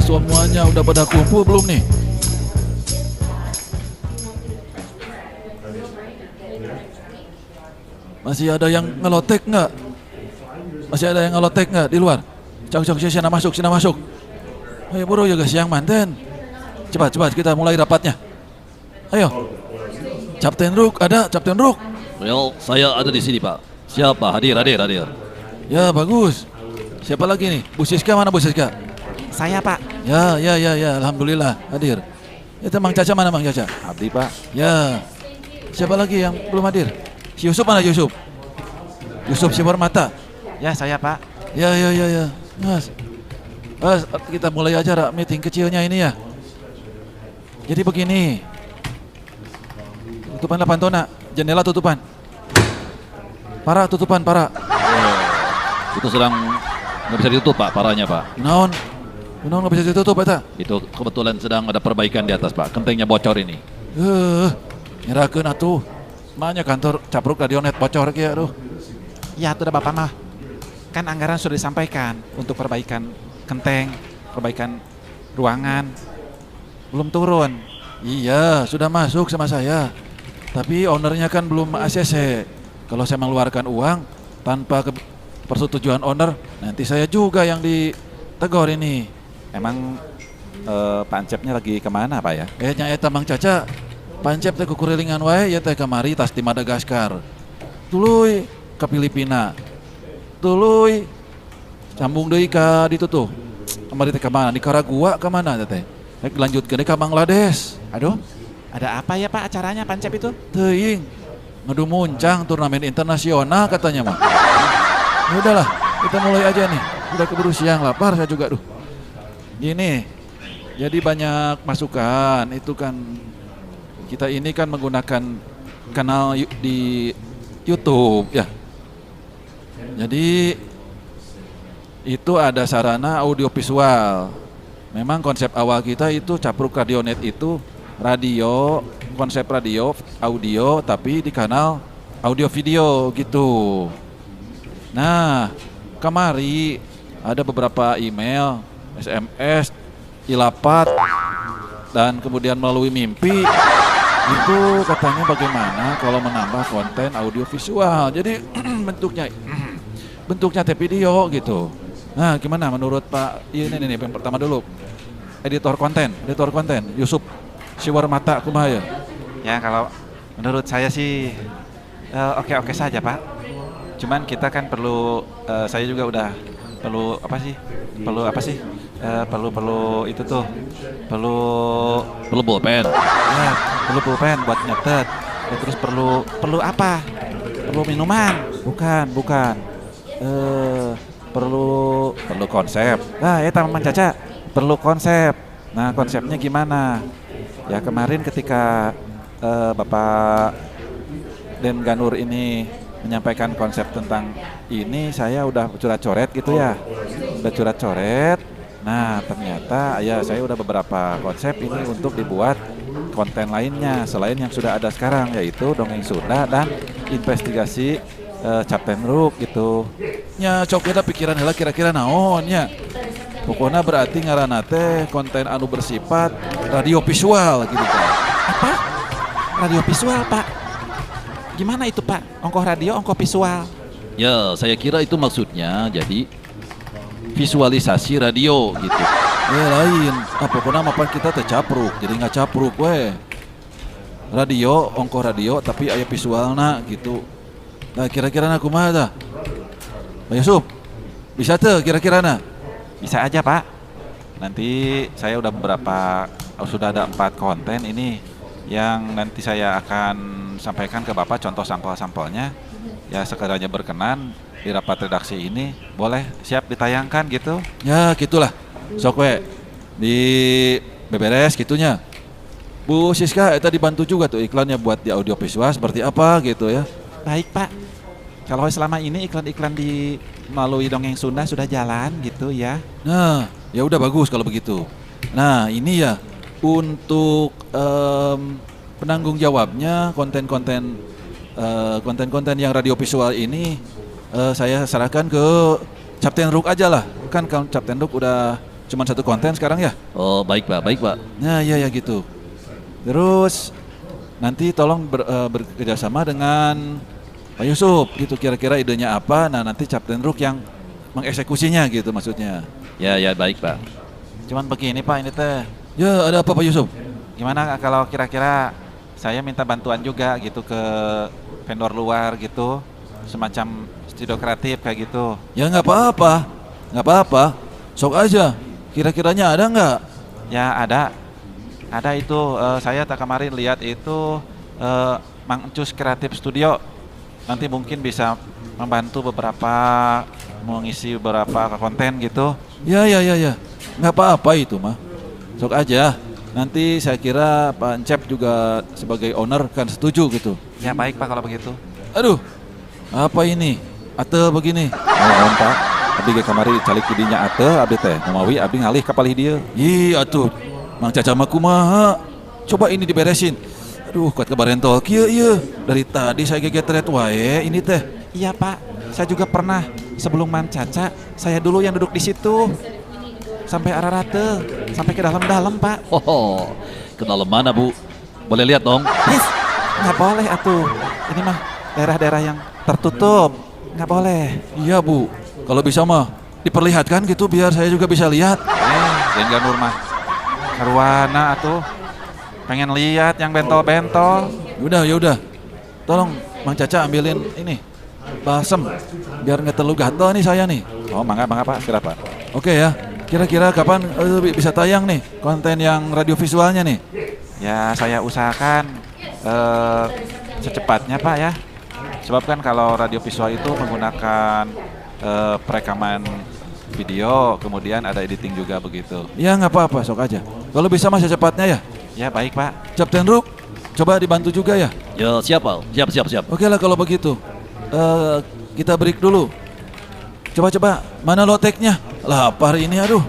Semuanya udah pada kumpul belum nih? Masih ada yang ngelotek nggak? Masih ada yang ngelotek nggak di luar? Cok, sini masuk. Ayo buru ya guys, yang manten. Cepat kita mulai rapatnya. Ayo. Kapten Ruk, ada Kapten Ruk. Well, saya ada di sini Pak. Siapa? Hadir. Ya bagus. Siapa lagi nih? Bu Siska mana Bu Siska? Saya Pak. Ya, alhamdulillah hadir. Itu Mang Caca mana Mang Caca? Abdi Pak. Ya. Siapa lagi yang belum hadir? Si Yusuf mana Yusuf? Yusuf Sibarmata. Ya saya Pak. Ya. Mas, kita mulai aja meeting kecilnya ini ya. Jadi begini. Tutupan 8 tona, jendela tutupan. Tutupan. Itu sedang nggak bisa ditutup Pak, parahnya Pak. Naon nggak bisa ditutup eta. Itu kebetulan sedang ada perbaikan di atas Pak, gentengnya bocor ini. Nyerakeun atuh. Makanya kantor Capruk Radionet bocor kieu aduh. Ya itu udah Bapak mah. Kan anggaran sudah disampaikan untuk perbaikan genteng, perbaikan ruangan. Belum turun. Iya, sudah masuk sama saya. Tapi ownernya kan belum ACC. Kalau saya mengeluarkan uang tanpa persetujuan owner, nanti saya juga yang ditegur ini. Emang Pancepnya lagi kemana Pak ya? Nya eta Mang Caca, Pancep teh kukurilingan wae ya teh kamari tas di Madagaskar. Tuluy ke Filipina. Tuluy sambung deui ka ditu tuh. Kamari teh ka mana? Nicaragua ka mana teh? Rek lanjutkeun ka Bangladesh. Aduh, ada apa ya Pak acaranya Pancep itu? Teuing. Ngadu muncang turnamen internasional katanya mah. Ya udahlah, kita mulai aja nih. Udah keburu siang, lapar saya juga Gini, jadi banyak masukan. Itu kan kita ini kan menggunakan kanal di YouTube ya. Jadi itu ada sarana audiovisual. Memang konsep awal kita itu Capruk Radionet itu radio, konsep radio, audio tapi di kanal audio video gitu. Nah, kemari ada beberapa email, SMS, ilapat, dan kemudian melalui mimpi itu katanya bagaimana kalau menambah konten audio visual. Jadi bentuknya teh video gitu. Nah, gimana menurut Pak? Ini yang pertama dulu. Editor konten Yusuf Siwarmata kumaha ya? Ya kalau menurut saya sih oke saja Pak. Cuman kita kan perlu saya juga udah perlu apa sih? Perlu itu tuh. Perlu pulpen. Ya, perlu pulpen buat nyatet. Ya, terus perlu apa? Perlu minuman? Bukan. Perlu konsep. Nah, ya Mang Caca, perlu konsep. Nah, konsepnya gimana? Ya kemarin ketika Bapak Den Ganur ini menyampaikan konsep tentang ini, saya udah coret-coret gitu ya. Udah coret-coret. Nah, ternyata ya saya udah beberapa konsep ini untuk dibuat konten lainnya selain yang sudah ada sekarang, yaitu Dongeng Sunda dan investigasi Kapten Ruk gitu. Nya cok kita pikiran heula kira-kira naonnya. Pokoknya berarti ngaranna teh konten anu bersifat radio visual gitu kan. Apa? Radio visual Pak? Gimana itu Pak? Ongkoh radio, ongkoh visual. Ya, saya kira itu maksudnya jadi visualisasi radio gitu. Lain. Pokoknya mapan kita teh Capruk, jadi nggak Capruk we. Radio, ongkoh radio tapi aya visualna gitu. Nah kira-kira kumaha tah? Pak Yusuf, bisa tuh kira-kira Bisa aja Pak. Nanti saya sudah ada 4 konten ini yang nanti saya akan sampaikan ke Bapak contoh sampel-sampelnya. Ya sekiranya berkenan di rapat redaksi ini boleh siap ditayangkan gitu. Ya gitulah. Sok we di beberes gitunya. Bu Siska, kita dibantu juga tuh iklannya buat di audiovisual seperti apa gitu ya. Baik Pak. Kalau selama ini iklan-iklan di melalui Dongeng Sunda sudah jalan gitu ya. Nah, ya udah bagus kalau begitu. Nah, ini ya untuk penanggung jawabnya konten-konten yang radio visual ini saya serahkan ke Captain Rook aja lah. Kan kalau Captain Rook udah cuma satu konten sekarang ya. Oh, baik Pak, baik Pak. Nah, iya ya gitu. Terus nanti tolong bekerjasama dengan Pak Yusuf gitu, kira-kira idenya apa. Nah, nanti Captain Rook yang mengeksekusinya gitu maksudnya. Ya, ya baik Pak. Cuman begini Pak, ini teh. Ya, ada apa Pak Yusuf? Gimana kalau kira-kira saya minta bantuan juga gitu ke vendor luar gitu, semacam studio kreatif kayak gitu. Ya nggak apa-apa, nggak apa-apa. Sok aja. Kira-kiranya ada nggak? Ya ada itu. Saya tak kemarin lihat itu Mang Encus Kreatif Studio. Nanti mungkin bisa membantu mengisi beberapa konten gitu. Ya, nggak apa-apa itu mah. Sok aja. Nanti saya kira Pak Encep juga sebagai owner kan setuju gitu. Ya baik Pak kalau begitu. Aduh, apa ini? Ate begini. Oh, Pak. Abdi ge kamari calik didinya ate abdi teh. Mamawi abdi ngalih ka palih dieu. Ih, atuh. Mang Caca mah kumaha? Coba ini diberesin. Aduh, kuat kebarentol kieu ieu. Dari tadi saya gegetret wae ini teh. Iya Pak, saya juga pernah sebelum Mang Caca, saya dulu yang duduk di situ. Sampai ararate, sampai ke dalam-dalam Pak. Oh, ke dalam mana Bu? Boleh lihat dong? His, nggak boleh atuh. Ini mah daerah-daerah yang tertutup, nggak boleh. Iya, Bu. Kalau bisa mah diperlihatkan gitu biar saya juga bisa lihat. Den Ganur mah karuana atuh. Pengen lihat yang bentol-bentol. Ya udah. Tolong Mang Caca ambilin ini balsem biar nggak terlalu gatel nih saya nih. Oh, mangga Pak, siapa Pak? Oke ya. Kira-kira kapan bisa tayang nih konten yang radio visualnya nih? Ya, saya usahakan secepatnya Pak ya. Sebab kan kalau radio visual itu menggunakan perekaman video, kemudian ada editing juga begitu. Ya nggak apa-apa, sok aja. Kalau bisa mah secepatnya ya. Ya baik Pak. Captain Rook, coba dibantu juga ya. Ya siap Pak, siap. Oke lah kalau begitu. Kita break dulu. Coba mana loteknya? Lapar ini aduh.